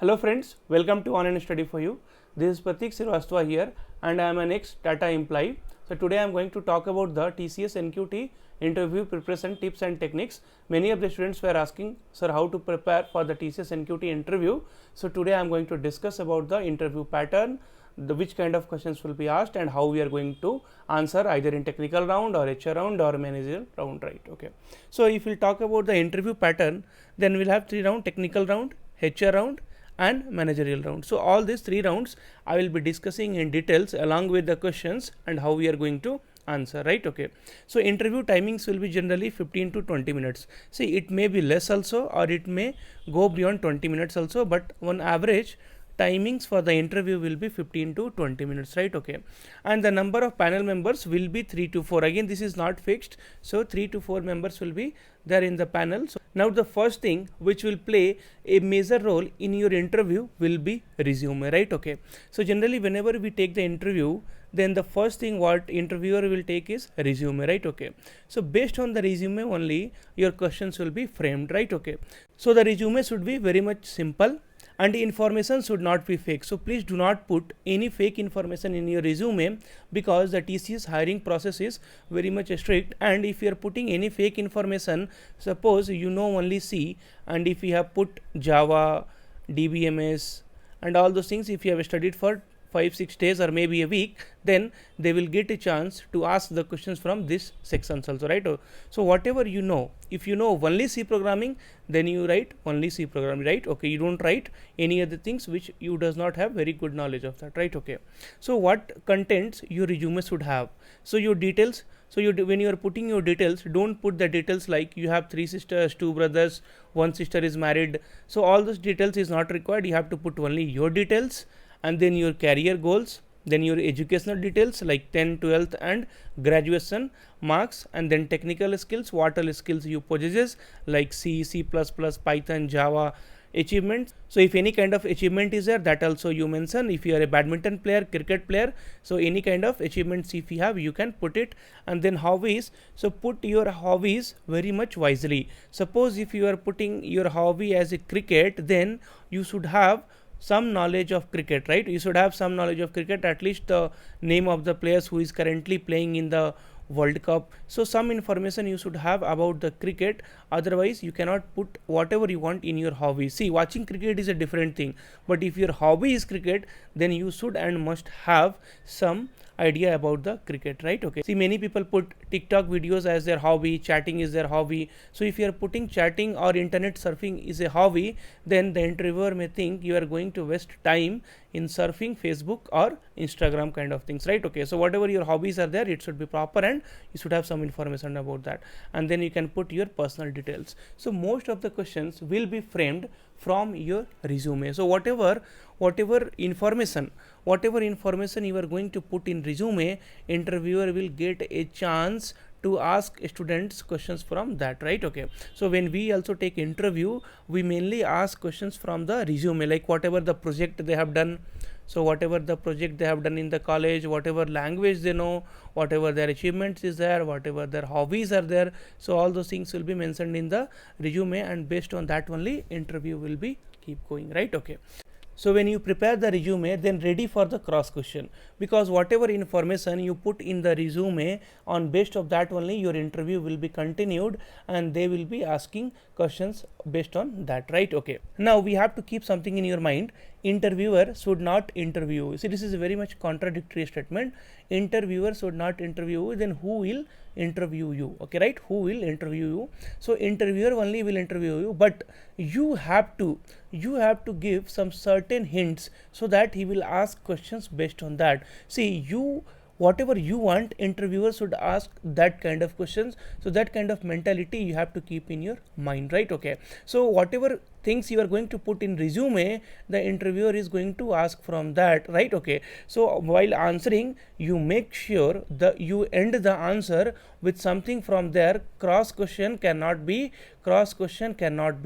Hello friends, welcome to Online Study for You. This is Pratik Shrivastava here and I am an ex-TATA employee. So today I am going to talk about the TCS NQT interview preparation tips and techniques. Many of the students were asking, sir, how to prepare for the TCS NQT interview. So today I am going to discuss about the interview pattern, which kind of questions will be asked and how we are going to answer either in technical round or HR round or managerial round, right? Okay. So if we talk about the interview pattern, then we'll have 3 rounds: technical round, HR round and managerial round. So all these 3 rounds I will be discussing in details along with the questions and how we are going to answer, right? Okay. So interview timings will be generally 15 to 20 minutes. See, it may be less also or it may go beyond 20 minutes also, but on average timings for the interview will be 15 to 20 minutes, right? Okay. And the number of panel members will be 3 to 4. Again, this is not fixed, so 3 to 4 members will be there in the panel. So now the first thing which will play a major role in your interview will be resume, right? Okay. So generally whenever we take the interview, then the first thing what interviewer will take is resume, right? Okay. So based on the resume only your questions will be framed, right? Okay. So the resume should be very much simple and information should not be fake. So please do not put any fake information in your resume, because the TCS hiring process is very much strict, and if you are putting any fake information, suppose you know only C, and if you have put Java, DBMS and all those things, if you have studied for 5-6 days or maybe a week, then they will get a chance to ask the questions from this sections also, right? So whatever you know, if you know only C programming, then you write only C programming, right? Okay, you don't write any other things which you does not have very good knowledge of that, right? Okay. So what contents your resume should have? So your details. So when you are putting your details, don't put the details like you have 3 sisters, 2 brothers, 1 sister is married. So all those details is not required. You have to put only your details, and then your career goals, then your educational details like 10th, 12th and graduation marks, and then technical skills, what all skills you possesses like C, C++, Python, Java, achievements. So if any kind of achievement is there, that also you mention. If you are a badminton player, cricket player, so any kind of achievements if you have, you can put it. And then hobbies, so put your hobbies very much wisely. Suppose if you are putting your hobby as a cricket, then you should have some knowledge of cricket, right? You should have some knowledge of cricket, at least the name of the players who is currently playing in the World Cup. So some information you should have about the cricket, otherwise you cannot put whatever you want in your hobby. See, watching cricket is a different thing, but if your hobby is cricket, then you should and must have some idea about the cricket, right? Okay. See, many people put TikTok videos as their hobby, chatting is their hobby. So if you are putting chatting or internet surfing is a hobby, then the interviewer may think you are going to waste time in surfing Facebook or Instagram kind of things, right? Okay. So whatever your hobbies are there, it should be proper and you should have some information about that, and then you can put your personal details. So most of the questions will be framed from your resume. So whatever information you are going to put in resume, interviewer will get a chance to ask students questions from that, right? Okay. So when we also take interview, we mainly ask questions from the resume, like whatever the project they have done. So whatever the project they have done in the college, whatever language they know, whatever their achievements is there, whatever their hobbies are there, so all those things will be mentioned in the resume, and based on that only interview will be keep going, right? Okay. So when you prepare the resume, then ready for the cross question, because whatever information you put in the resume, on based of that only your interview will be continued and they will be asking questions based on that, right? Okay. Now we have to keep something in your mind. Interviewer should not interview. See, this is a very much contradictory statement. Interviewer should not interview, then who will interview you? Okay, right? Who will interview you? So interviewer only will interview you, but you have to give some certain hints so that he will ask questions based on that. See, whatever you want, interviewer should ask that kind of questions. So that kind of mentality you have to keep in your mind, right? Okay. So whatever things you are going to put in resume, the interviewer is going to ask from that, right? Okay. So while answering, you make sure that you end the answer with something from there. Cross question cannot be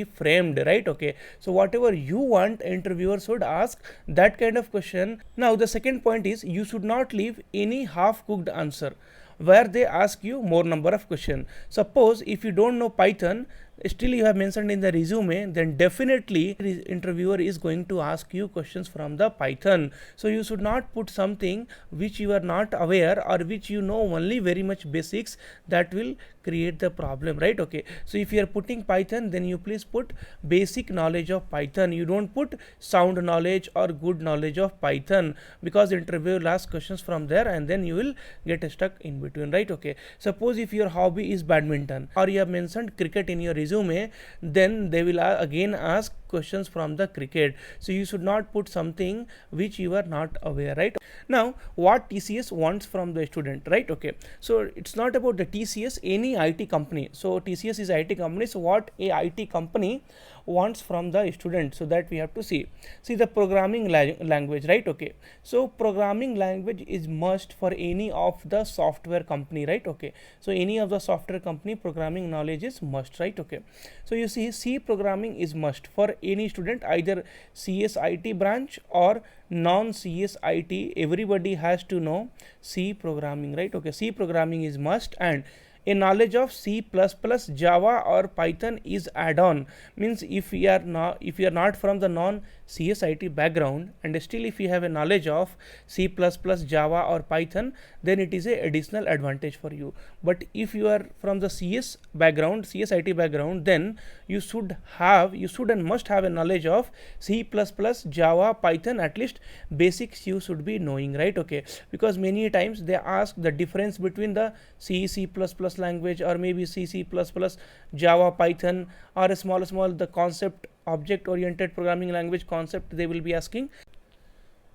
framed, right? Okay. So whatever you want, interviewer should ask that kind of question. Now the second point is, you should not leave any half cooked answer where they ask you more number of questions. Suppose if you don't know Python, still you have mentioned in the resume, then definitely the interviewer is going to ask you questions from the Python. So you should not put something which you are not aware or which you know only very much basics. That will create the problem, right? Okay, so if you are putting Python, then you please put basic knowledge of Python. You don't put sound knowledge or good knowledge of Python, because the interviewer will ask questions from there and then you will get stuck in between, right? Okay, suppose if your hobby is badminton or you have mentioned cricket in your resume, then they will again ask questions from the cricket. So you should not put something which you are not aware, right? Now what TCS wants from the student, right? Okay, so it's not about the TCS, any IT company. So TCS is IT company, so what a IT company wants from the student, so that we have to see the programming language, right? Okay, so programming language is must for any of the software company, right? Okay, so any of the software company, programming knowledge is must, right? Okay, so you see C programming is must for any student, either CSIT branch or non CSIT. Everybody has to know C programming, right? Okay, C programming is must, and a knowledge of C++, Java or Python is add-on. Means if you are not from the non CSIT background and still if you have a knowledge of C++, Java or Python, then it is a additional advantage for you. But if you are from the CSIT background, then you should and must have a knowledge of C++, Java, Python. At least basics you should be knowing, right? Okay, because many times they ask the difference between the C++ language or maybe C++, Java, Python, or a small the concept object oriented programming language concept they will be asking.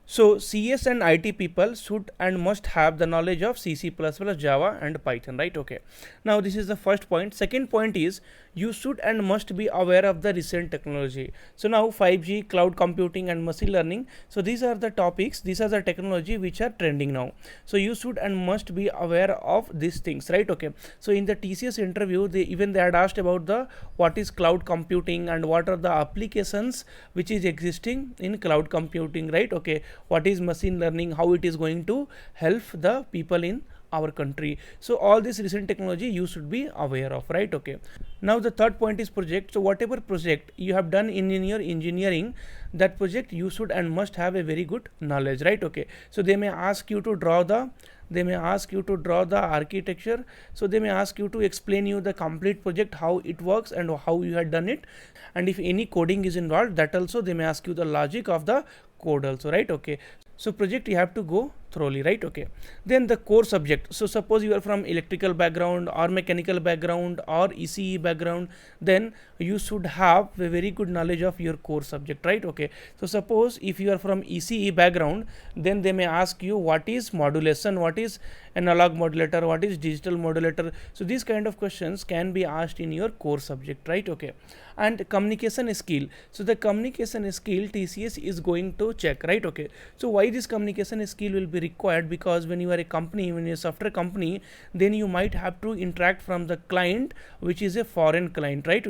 So CS and IT people should and must have the knowledge of C++, Java and Python, right? Okay, now this is the first point. Second point is you should and must be aware of the recent technology. So now 5G, cloud computing and machine learning, so these are the topics, these are the technology which are trending now. So you should and must be aware of these things, right? Okay, so in the TCS interview they had asked about the what is cloud computing and what are the applications which is existing in cloud computing, right? Okay, what is machine learning, how it is going to help the people in our country. So all this recent technology you should be aware of, right? Okay, now the third point is project. So whatever project you have done in your engineering, that project you should and must have a very good knowledge, right? Okay, so they may ask you to draw the architecture, so they may ask you to explain you the complete project, how it works and how you had done it, and if any coding is involved, that also they may ask you the logic of the code also, right? Okay, so project you have to go thoroughly, right? Okay, then the core subject. So suppose you are from electrical background or mechanical background or ECE background, then you should have a very good knowledge of your core subject, right? Okay, so suppose if you are from ECE background, then they may ask you what is modulation, what is analog modulator, what is digital modulator. So these kind of questions can be asked in your core subject, right? Okay, and communication skill. So the communication skill TCS is going to check, right? Okay, so why this communication skill will be required? Because when you are a company, when you are a software company, then you might have to interact from the client which is a foreign client, right?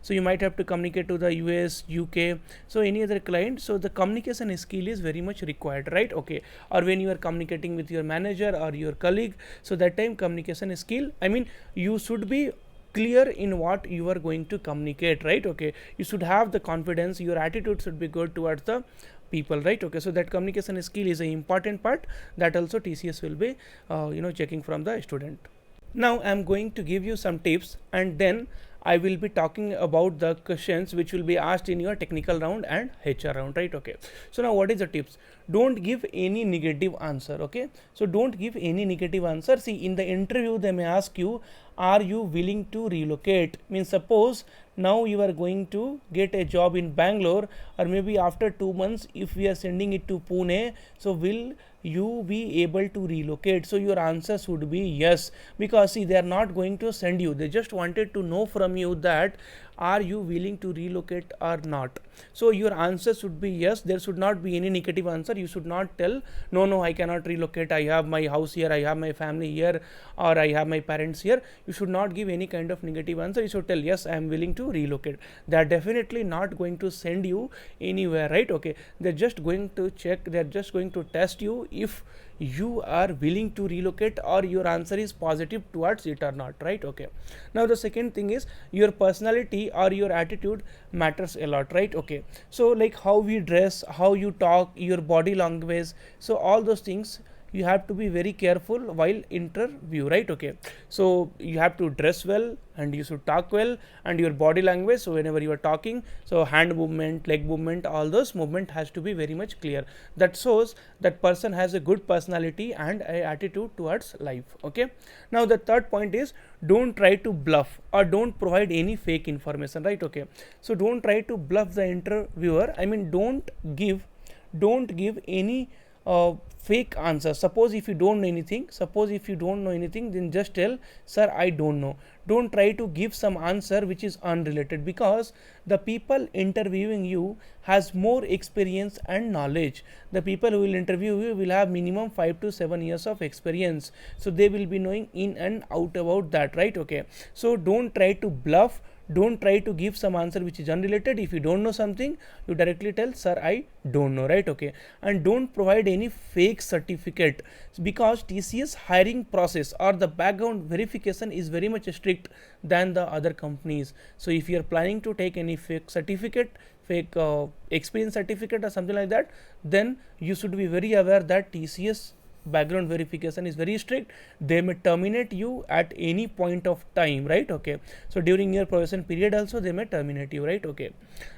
So you might have to communicate to the US, UK, so any other client. So the communication skill is very much required, right? Okay, or when you are communicating with your manager or your colleague, so that time communication skill, I mean you should be clear in what you are going to communicate, right? Okay, you should have the confidence, your attitude should be good towards the people, right? Okay, so that communication skill is an important part that also TCS will be checking from the student. Now I am going to give you some tips and then I will be talking about the questions which will be asked in your technical round and HR round, right? Okay, so now what is the tips? Don't give any negative answer. Okay, so don't give any negative answer. See, in the interview they may ask you, are you willing to relocate? Means suppose now you are going to get a job in Bangalore, or maybe after 2 months if we are sending it to Pune, so will you be able to relocate? So your answer should be yes, because see, they are not going to send you, they just wanted to know from you that are you willing to relocate or not? So your answer should be yes. There should not be any negative answer. You should not tell no, I cannot relocate, I have my house here, I have my family here, or I have my parents here. You should not give any kind of negative answer. You should tell yes, I am willing to relocate. They are definitely not going to send you anywhere, right? Okay, they're just going to check, they're just going to test you if you are willing to relocate or your answer is positive towards it or not, right? Okay, now the second thing is your personality or your attitude matters a lot, right? Okay, so like how we dress, how you talk, your body language, so all those things you have to be very careful while interview, right? Okay, so you have to dress well and you should talk well, and your body language, so whenever you are talking, so hand movement, leg movement, all those movement has to be very much clear. That shows that person has a good personality and a attitude towards life. Okay, now the third point is don't try to bluff or don't provide any fake information, right? Okay, so don't try to bluff the interviewer. I mean, don't give any fake answer. Suppose if you don't know anything, then just tell sir I don't know. Don't try to give some answer which is unrelated, because the people interviewing you has more experience and knowledge. The people who will interview you will have minimum 5 to 7 years of experience, so they will be knowing in and out about that, right? Okay, so don't try to bluff, don't try to give some answer which is unrelated. If you don't know something, you directly tell sir I don't know, right? Okay, and don't provide any fake certificate, because TCS hiring process or the background verification is very much strict than the other companies. So if you are planning to take any fake certificate, fake experience certificate or something like that, then you should be very aware that TCS background verification is very strict. They may terminate you at any point of time, right? Okay, so during your probation period also they may terminate you, right? Okay,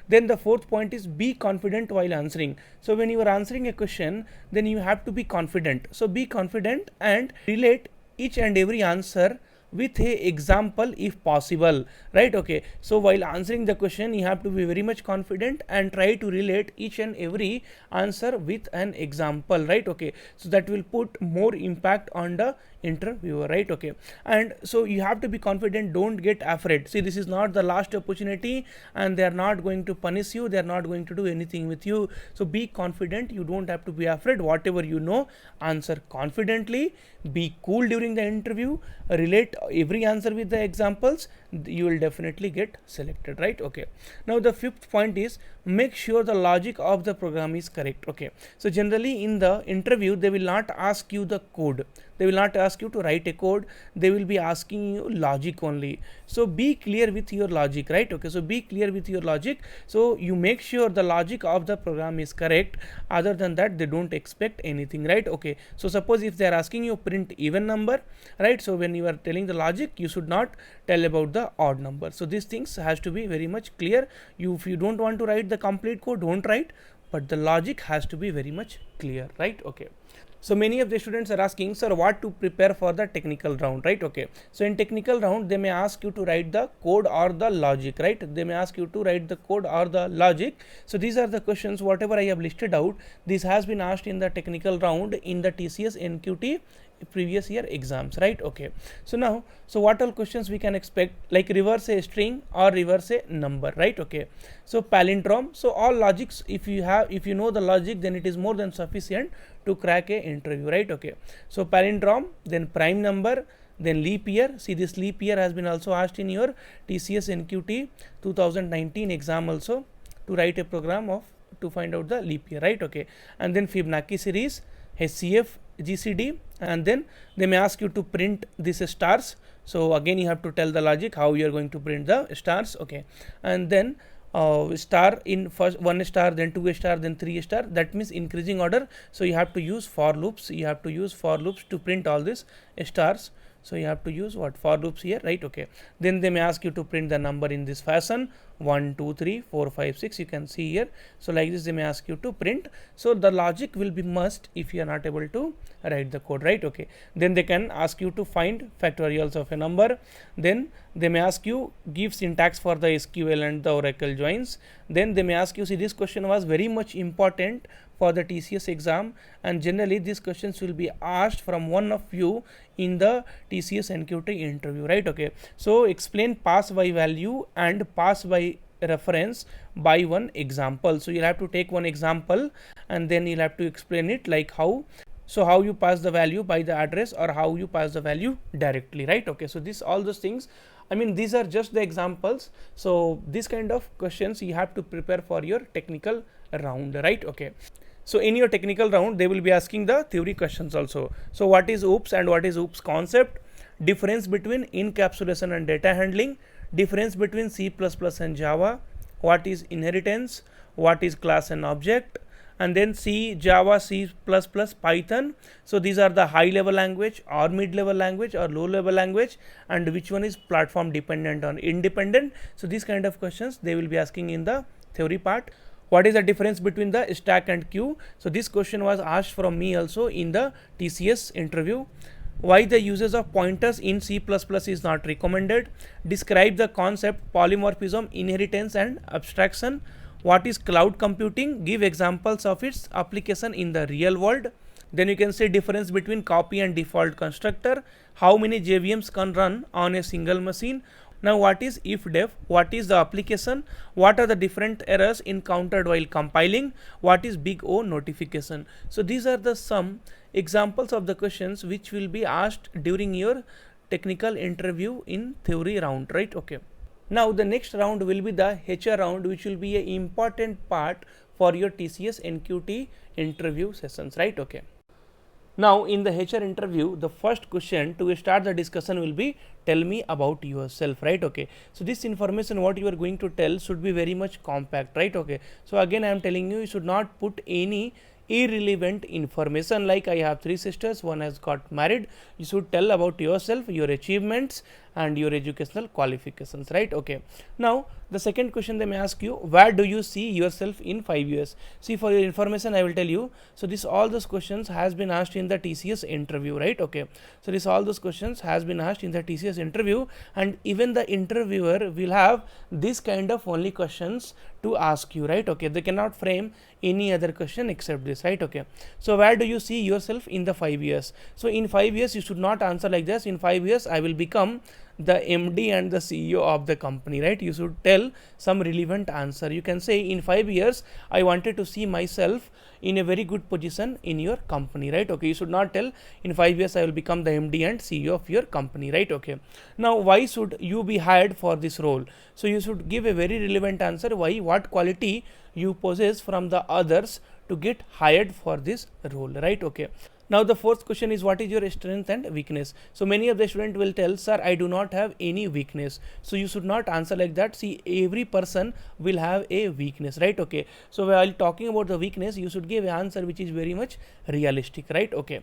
then the fourth point is be confident while answering. So when you are answering a question, then you have to be confident. So be confident and relate each and every answer with a example if possible, right? Okay, so while answering the question, you have to be very much confident and try to relate each and every answer with an example, right? Okay, so that will put more impact on the interviewer, right? Okay, and so you have to be confident. Don't get afraid. See, this is not the last opportunity and they are not going to punish you, they are not going to do anything with you. So be confident, you don't have to be afraid. Whatever you know, answer confidently, be cool during the interview, relate every answer with the examples, you will definitely get selected, right? Okay, now the fifth point is make sure the logic of the program is correct. Okay, so generally in the interview they will not ask you the code, they will not ask you to write a code, they will be asking you logic only. So be clear with your logic, right? Okay, so be clear with your logic, so you make sure the logic of the program is correct. Other than that, they don't expect anything, right? Okay, so suppose if they are asking you print even number, right? So when you are telling the logic, you should not tell about the odd number. So these things has to be very much clear. If you don't want to write the complete code, don't write, but the logic has to be very much clear, right? Okay, so many of the students are asking, sir, what to prepare for the technical round, right? Okay, so in technical round they may ask you to write the code or the logic, right? They may ask you to write the code or the logic. So these are the questions, whatever I have listed out, this has been asked in the technical round in the TCS NQT previous year exams, right? Okay, so now, so what all questions we can expect, like reverse a string or reverse a number, right? Okay, so palindrome, so all logics, if you know the logic, then it is more than sufficient to crack a interview, right? Okay, so palindrome, then prime number, then leap year. See, this leap year has been also asked in your TCS NQT 2019 exam also, to write a program of to find out the leap year, right? Okay, and then Fibonacci series, HCF, GCD, and then they may ask you to print these stars. So again you have to tell the logic how you are going to print the stars. Okay, and then star in first 1 star, then 2 star, then 3 star, that means increasing order. So you have to use for loops, to print all these stars. So you have to use what, for loops here, right? Okay, then they may ask you to print the number in this fashion, 1 2 3 4 5 6, you can see here. So like this they may ask you to print. So the logic will be must if you are not able to write the code, right? Okay, then they can ask you to find factorials of a number. Then they may ask you give syntax for the SQL and the Oracle joins. Then they may ask you, see, this question was very much important for the TCS exam, and generally these questions will be asked from one of you in the TCS NQT interview, right? Okay, so explain pass by value and pass by reference by one example. So you'll have to take one example and then you'll have to explain it, like how. So how you pass the value by the address or how you pass the value directly, right? Okay, so this all those things, I mean, these are just the examples. So this kind of questions you have to prepare for your technical round, right? Okay, so in your technical round they will be asking the theory questions also. So what is OOPS and what is OOPS concept, difference between encapsulation and data handling, difference between C++ and Java, what is inheritance, what is class and object, and then C, Java, C++, Python. So these are the high level language or mid level language or low level language, and which one is platform dependent or independent. So these kind of questions they will be asking in the theory part. What is the difference between the stack and queue? So this question was asked from me also in the TCS interview. Why the uses of pointers in C++ is not recommended. Describe the concept polymorphism, inheritance and abstraction. What is cloud computing? Give examples of its application in the real world. Then you can say difference between copy and default constructor. How many JVMs can run on a single machine? Now what is if-def? What is the application? What are the different errors encountered while compiling? What is big O notification? So these are the some examples of the questions which will be asked during your technical interview in theory round, right? Okay. Now the next round will be the HR round, which will be an important part for your TCS NQT interview sessions, right? Okay. Now in the HR interview, the first question to start the discussion will be tell me about yourself, right? Okay, so this information what you are going to tell should be very much compact, right? Okay, so again I am telling you, you should not put any irrelevant information like I have 3 sisters, one has got married. You should tell about yourself, your achievements and your educational qualifications, right? Okay, now the second question they may ask you, where do you see yourself in 5 years? See, for your information I will tell you, so this all those questions has been asked in the TCS interview, right? Okay, so this all those questions has been asked in the TCS interview, and even the interviewer will have this kind of only questions to ask you, right? Okay, they cannot frame any other question except this, right? Okay, so where do you see yourself in the 5 years? So in 5 years you should not answer like this, in 5 years I will become the MD and the CEO of the company, right? You should tell some relevant answer. You can say in 5 years I wanted to see myself in a very good position in your company, right? Okay, you should not tell in 5 years I will become the MD and CEO of your company, right? Okay, now why should you be hired for this role? So you should give a very relevant answer, why, what quality you possess from the others to get hired for this role, right? Okay, now the fourth question is, what is your strength and weakness? So many of the students will tell, sir, I do not have any weakness. So you should not answer like that. See, every person will have a weakness, right? Okay, so while talking about the weakness, you should give an answer which is very much realistic, right? Okay,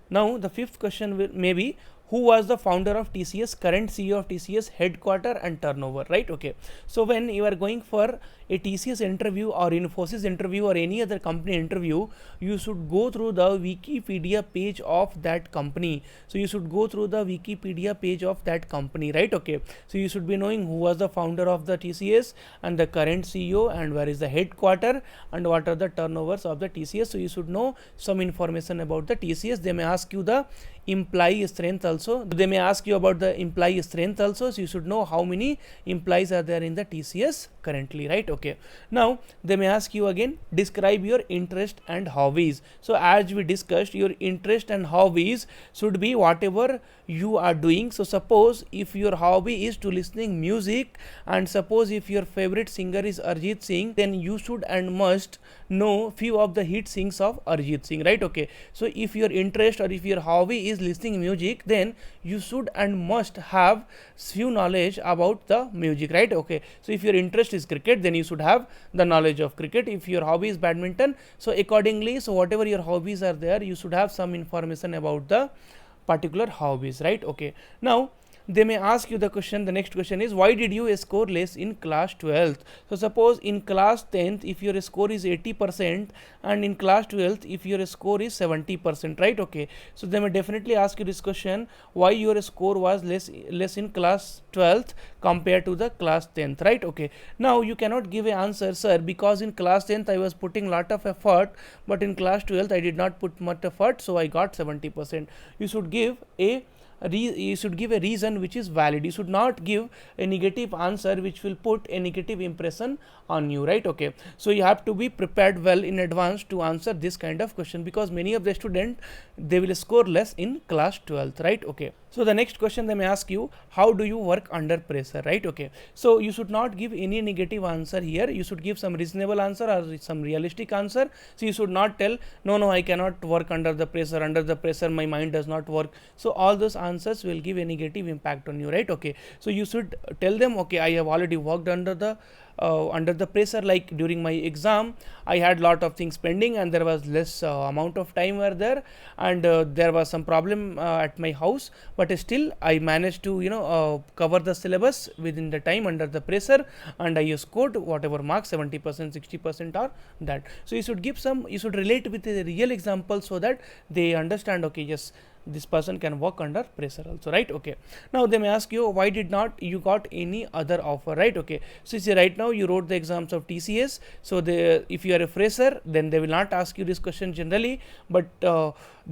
now the fifth question will maybe, who was the founder of TCS, current CEO of TCS, headquarter and turnover, right? Okay, so when you are going for a TCS interview or Infosys interview or any other company interview, you should go through the Wikipedia page of that company. So you should go through the Wikipedia page of that company, right? Okay, so you should be knowing who was the founder of the TCS and the current CEO and where is the headquarter and what are the turnovers of the TCS. So you should know some information about the TCS. They may ask you the employee strength also. They may ask you about the employee strength also. So you should know how many employees are there in the TCS currently, right? Okay, now they may ask you again, describe your interest and hobbies. So as we discussed, your interest and hobbies should be whatever you are doing. So suppose if your hobby is to listening music, and suppose if your favorite singer is Arjit Singh, then you should and must know few of the hit songs of Arjit Singh, right? Okay, so if your interest or if your hobby is listening music, then you should and must have few knowledge about the music, right? Okay, so if your interest is cricket, then you should have the knowledge of cricket. If your hobby is badminton, so accordingly, so whatever your hobbies are there, you should have some information about the particular hobbies, right? Okay, now they may ask you the question, the next question is, why did you score less in class 12th? So suppose in class 10th if your score is 80% and in class 12th if your score is 70%, right? Okay, so they may definitely ask you this question, why your score was less in class 12th compared to the class 10th, right? Okay, now you cannot give a answer, sir, because in class 10th I was putting lot of effort, but in class 12th I did not put much effort, so I got 70%. You should give a reason which is valid. You should not give a negative answer which will put a negative impression on you, right? Okay, so you have to be prepared well in advance to answer this kind of question, because many of the student, they will score less in class 12th, right? Okay, so the next question they may ask you, how do you work under pressure, right? Okay, so you should not give any negative answer here. You should give some reasonable answer or some realistic answer. So you should not tell, no, I cannot work under the pressure, my mind does not work. So all those answers will give a negative impact on you, right? Okay, so you should tell them, okay, I have already worked under the pressure, like during my exam I had lot of things pending and there was less amount of time were there, and there was some problem at my house, but still I managed to cover the syllabus within the time under the pressure, and I scored whatever marks, 70%, 60% or that. So you should relate with a real example so that they understand, okay, yes, this person can work under pressure also, right? Okay, now they may ask you, why did not you got any other offer, right? Okay, so see, right now you wrote the exams of TCS, so if you are a fresher, then they will not ask you this question generally, but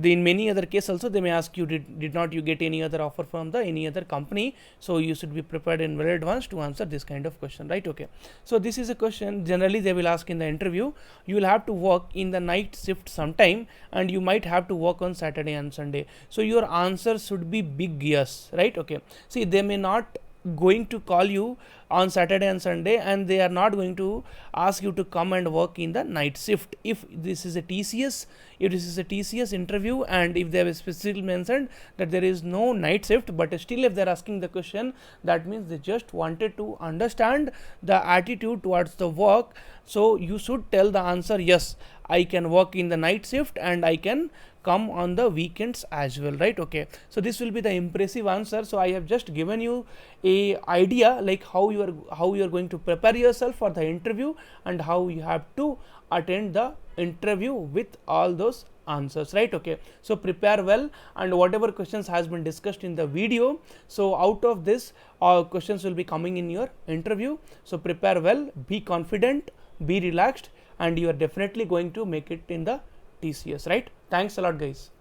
in many other cases also they may ask you, did not you get any other offer from any other company? So you should be prepared in very advance to answer this kind of question, right? Okay, so this is a question generally they will ask in the interview. You will have to work in the night shift sometime, and you might have to work on Saturday and Sunday. So your answer should be big yes, right? Okay, see, they may not going to call you on Saturday and Sunday, and they are not going to ask you to come and work in the night shift. If this is a TCS interview, and if they have specifically mentioned that there is no night shift, but still if they are asking the question, that means they just wanted to understand the attitude towards the work. So you should tell the answer, yes, I can work in the night shift and I can come on the weekends as well, right? Okay, so this will be the impressive answer. So I have just given you a idea like how you are going to prepare yourself for the interview and how you have to attend the interview with all those answers, right? Okay, so prepare well, and whatever questions has been discussed in the video, so out of this all questions will be coming in your interview. So prepare well, be confident, be relaxed, and you are definitely going to make it in the TCS, right? Thanks a lot, guys.